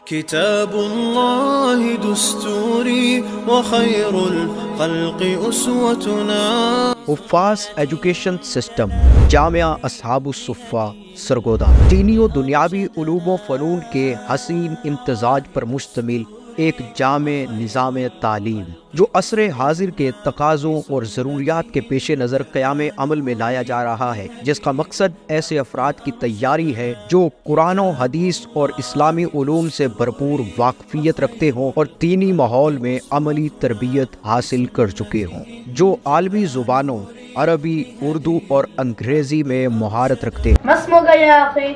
كتاب الله دستوري وخير الخلق أسوتنا. حفاظ ایجوکیشن سسٹم جامعہ اصحاب الصفہ سرگودا دینی و دنیاوی علوم و فنون کے حسین امتزاج پر مشتمل ایک جامع نظام تعلیم جو عصر حاضر کے تقاضوں اور ضروریات کے پیش نظر قیام عمل میں لایا جا رہا ہے، جس کا مقصد ایسے افراد کی تیاری ہے جو قرآن و حدیث اور اسلامی علوم سے بھرپور واقفیت رکھتے ہوں اور دینی ماحول میں عملی تربیت حاصل کر چکے ہوں، جو عالمی زبانوں عربی، اردو اور انگریزی میں مہارت رکھتے ہیں۔ مسمک یا اخی؟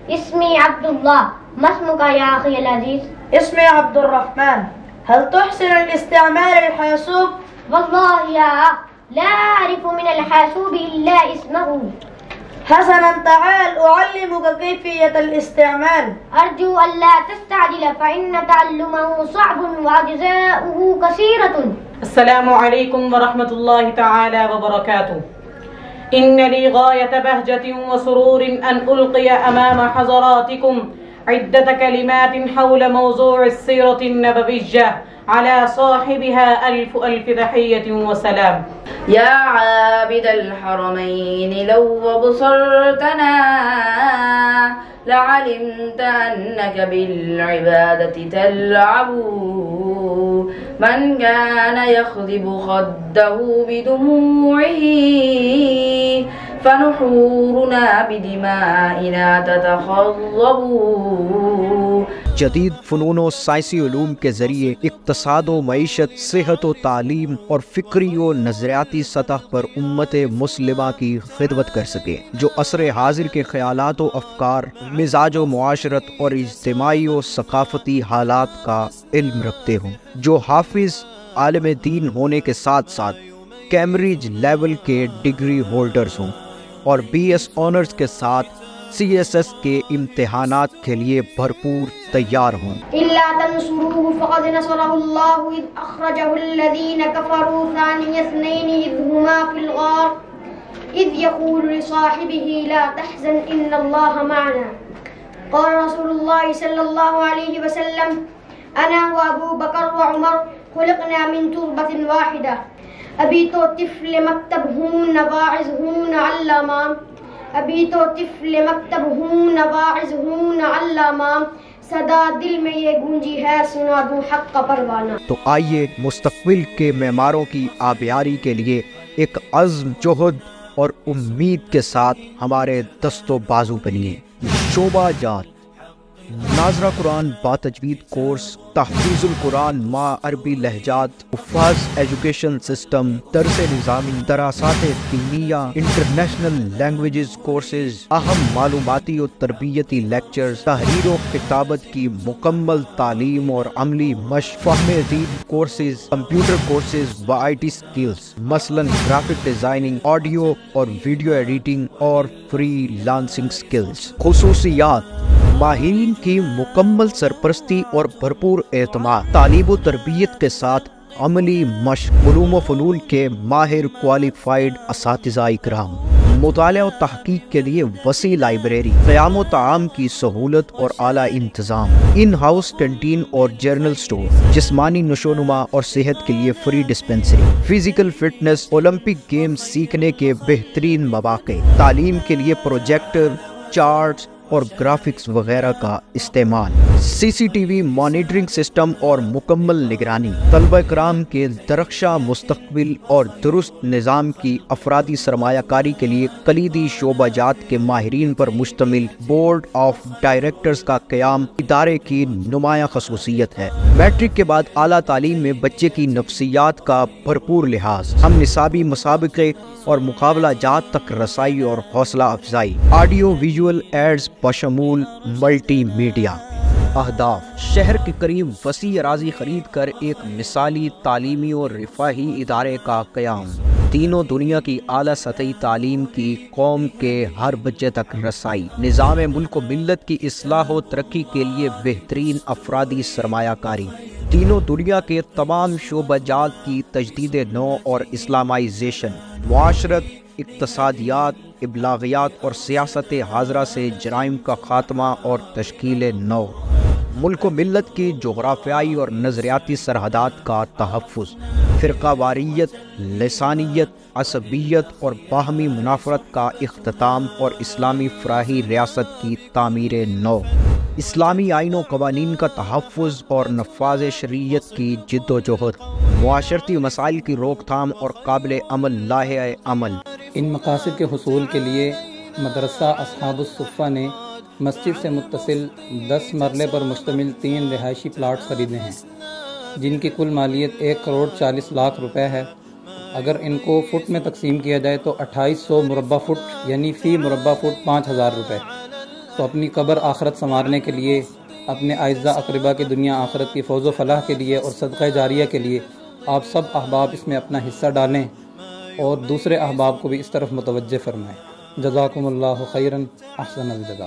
اسمی عبداللہ۔ مسمک یا اخی العزیز؟ اسمی عبد الرحمن۔ هل تحسن الاستعمال الحاسوب؟ والله يا لا أعرف من الحاسوب إلا اسمه. حسنا، تعال أعلمك كيفية الاستعمال. أرجو ألا تستعجل فإن تعلمه صعب وأجزاؤه كثيرة. السلام عليكم ورحمة الله تعالى وبركاته. إن لي غاية بهجة وسرور أن ألقي أمام حضراتكم عدة كلمات حول موضوع السيرة النبوية على صاحبها ألف ألف تحية وسلام. يا عابد الحرمين لو أبصرتنا لعلمت أنك بالعبادة تلعب. من كان يخضب خده بدموعه فنحورنا بدمائنا تتخضب. جدید فنون و سائنسی علوم کے ذریعے اقتصاد و معیشت، صحت و تعلیم اور فکری و نظریاتی سطح پر امت مسلمہ کی خدمت کر سکے، جو عصر حاضر کے خیالات و افکار، مزاج و معاشرت اور اجتماعی و ثقافتی حالات کا علم رکھتے ہوں، جو حافظ عالم دین ہونے کے ساتھ ساتھ کیمبرج لیول کے ڈگری ہولڈرز ہوں اور BS آنرز کے ساتھ CSS کے امتحانات کے لیے بھرپور تیار ہوں۔ إلا تنصروه فقد نصره الله إذ أخرجه الذين كفروا ثاني اثنين إذ هما في الغار إذ يقول لصاحبه لا تحزن إن الله معنا. قال رسول الله صلى الله عليه وسلم أنا وأبو بكر وعمر خلقنا من تربة واحدة. ابھی تو طفل مکتب ہوں نواعظ ہوں علامہ. ابھی تو طفل مکتب ہوں نواعظ ہوں علامہ. صدا دل میں یہ گونجی ہے سنا دوں حق کا پروانہ. تو آئیے مستقبل کے معماروں کی آبیاری کے لیے ایک عزم، جہد اور امید کے ساتھ ہمارے دست و بازو بنیے۔ شعبہ جات ناظرہ قرآن با تجوید کورس، تحفیظ القرآن ما عربی لہجات، حفاظ ایجوکیشن سسٹم، درس نظامی، دراسات دینیہ، انٹرنیشنل لینگویجز کورسز، اہم معلوماتی و تربیتی لیکچرز، تحریر و خطابت کی مکمل تعلیم اور عملی مشق، فہم دین کورسز، کمپیوٹر کورسز و IT سکلز، مثلاً گرافک ڈیزائننگ، آڈیو اور ویڈیو ایڈیٹنگ اور فری لانسنگ سکلز۔ خصوصیات: ماہرین کی مکمل سرپرستی اور بھرپور اعتماد، تعلیم و تربیت کے ساتھ عملی مشق، علوم و فنون کے ماہر کوالیفائڈ اساتذہ اکرام، مطالعہ و تحقیق کے لیے وسیع لائبریری، قیام و طعام کی سہولت اور اعلیٰ انتظام، ان ہاؤس کینٹین اور جرنل سٹور، جسمانی نشو و نما اور صحت کے لیے free dispensary, physical fitness, Olympic games سیکھنے کے بہترین مواقع، تعلیم کے لیے پروجیکٹر، چارٹس اور گرافکس وغیرہ کا استعمال، CCTV مانیٹرنگ سسٹم اور مکمل نگرانی، طلبہ کرام کے درخشاں مستقبل اور درست نظام کی افرادی سرمایہ کاری کے لیے کلیدی شعبہ جات کے ماہرین پر مشتمل بورڈ آف ڈائریکٹرز کا قیام ادارے کی نمایاں خصوصیت ہے۔ میٹرک کے بعد اعلیٰ تعلیم میں بچے کی نفسیات کا بھرپور لحاظ، ہم نصابی مسابقے اور مقابلہ جات تک رسائی اور حوصلہ افزائی، آڈیو ویژول ایڈز بشمول ملٹی میڈیا۔ اہداف: شہر کے قریب وسیع اراضی خرید کر ایک مثالی تعلیمی اور رفاہی ادارے کا قیام، تینوں دنیا کی اعلیٰ سطحی تعلیم کی قوم کے ہر بچے تک رسائی، نظام ملک و ملت کی اصلاح و ترقی کے لیے بہترین افرادی سرمایہ کاری، تینوں دنیا کے تمام شعبہ جات کی تجدید نو اور اسلامائزیشن، معاشرت، اقتصادیات، ابلاغیات اور سیاست حاضرہ سے جرائم کا خاتمہ اور تشکیل نو، ملک و ملت کی جغرافیائی اور نظریاتی سرحدات کا تحفظ، فرقہ واریت، لسانیت، عصبیت اور باہمی منافرت کا اختتام اور اسلامی فلاحی ریاست کی تعمیر نو، اسلامی آئین و قوانین کا تحفظ اور نفاذ شریعت کی جد و جہد، معاشرتی مسائل کی روک تھام اور قابل عمل لائحہ عمل۔ ان مقاصد کے حصول کے لیے مدرسہ اصحاب الصفہ نے مسجد سے متصل 10 مرلے پر مشتمل 3 رہائشی پلاٹ خریدے ہیں، جن کی کل مالیت 1,40,00,000 روپے ہے۔ اگر ان کو فٹ میں تقسیم کیا جائے تو 2800 مربع فٹ یعنی فی مربع فٹ 5,000 روپے۔ تو اپنی قبر آخرت سنوارنے کے لیے، اپنے اعزہ اقربا کی دنیا آخرت کی فوز و فلاح کے لیے اور صدقہ جاریہ کے لیے آپ سب احباب اس میں اپنا حصہ ڈالیں اور دوسرے احباب کو بھی اس طرف متوجہ فرمائیں۔ جزاکم اللہ خیراً، احسن الجزا۔